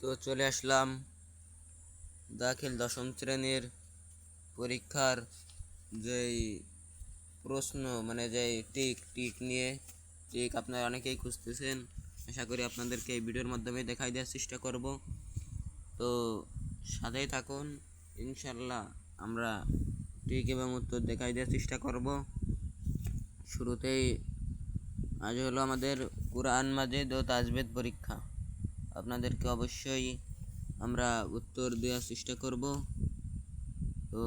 তো চলে আসলাম দাখিল দশম শ্রেণীর পরীক্ষার যেই প্রশ্ন মানে যেই টিক নিয়ে। টিক আপনারা অনেকেই খুঁজতেছেন, আশা করি আপনাদেরকে এই ভিডিওর মাধ্যমে দেখাই দেওয়ার চেষ্টা করব। তো সাথেই থাকুন, ইনশাল্লাহ আমরা টিক এবং উত্তর দেখাই দেওয়ার চেষ্টা করব। শুরুতেই আজ হলো আমাদের কুরআন মাজিদ ও তাজবিদ পরীক্ষা। আপনাদেরকে অবশ্যই আমরা উত্তর দেওয়ার চেষ্টা করব। তো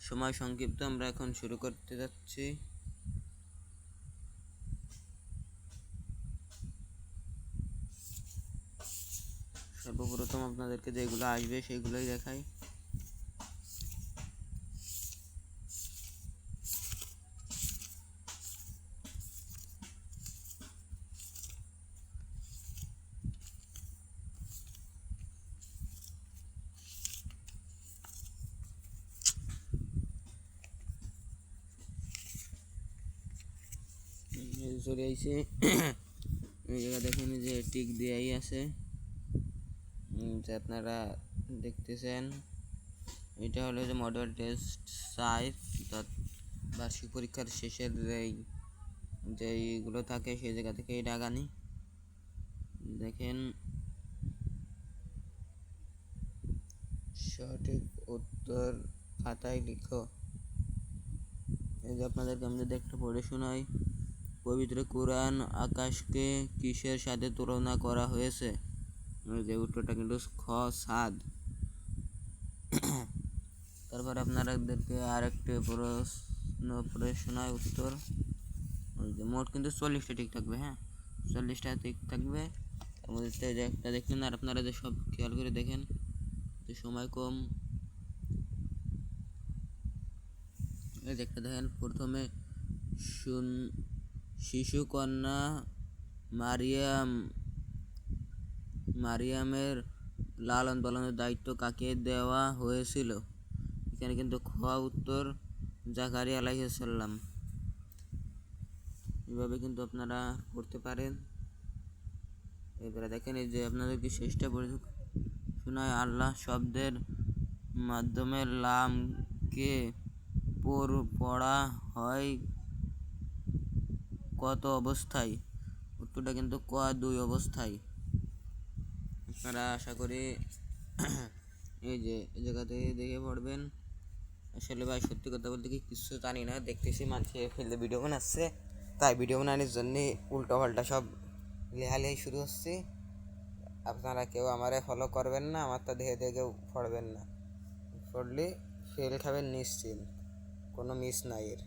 সময় সংক্ষিপ্ত, আমরা এখন শুরু করতে যাচ্ছি। সর্বপ্রথম আপনাদেরকে যেগুলো আসবে সেগুলোই দেখাই। চলে আইছে এই জায়গা দেখেন যে টিক দেয়াই আছে, যে আপনারা দেখতেছেন। এটা হলো যে মডেল টেস্ট সাইফ, অর্থাৎ বার্ষিক পরীক্ষার শেষের যেইগুলো থাকে সেই জায়গা থেকে এই ডাগানি দেখেন। সঠিক উত্তর খাতায় লিখো। এই যে আপনাদেরকে আমি যদি একটা পড়ে শোনাই, পবিত্র কুরআন আকাশকে কিসের সাথে তুলনা করা হয়েছে? যে উত্তরটা কিন্তু খ সাদ। তারপর আপনাদেরকে আরেকটি প্রশ্ন পড়ে শোনায় উত্তর। মোট কিন্তু 40টা ঠিক থাকবে, হ্যাঁ 40টা ঠিক থাকবে। তার মধ্যে যে একটা দেখলেন, আর আপনারা যে সব খেয়াল করে দেখেন, যে সময় কম। এই একটা দেখেন, প্রথমে শিশু কন্যা মারিয়ামের লালন পালনের দায়িত্ব কাকে দেওয়া হয়েছিল? এখানে কিন্তু খ উত্তর জাকারিয়া আলাইহিস সালাম। এভাবে কিন্তু আপনারা করতে পারেন। এবারে দেখেন, এই যে আপনাদেরকে শেষটা পড়ে শোনায়, আল্লাহ শব্দের মাধ্যমে লামকে পড়া হয় কত অবস্থায়? উত্তরটা কিন্তু ক 2 অবস্থায়। আপনারা আশা করি এই যে এই জায়গা থেকে দেখে পড়বেন। আসলে ভাই সত্যি কথা বলতে কি কিছু জানি না, দেখতেছি মানুষে ফেলতে ভিডিও বানাচ্ছে, তাই ভিডিও বানানোর জন্যে উল্টো পাল্টা সব লেহালেহি শুরু হচ্ছে। আপনারা কেউ আমারে ফলো করবেন না, আমার তো দেখে দেখে কেউ পড়বেন না। পড়লে ফেল খাবেন নিশ্চিত, কোনো মিস নাই এর।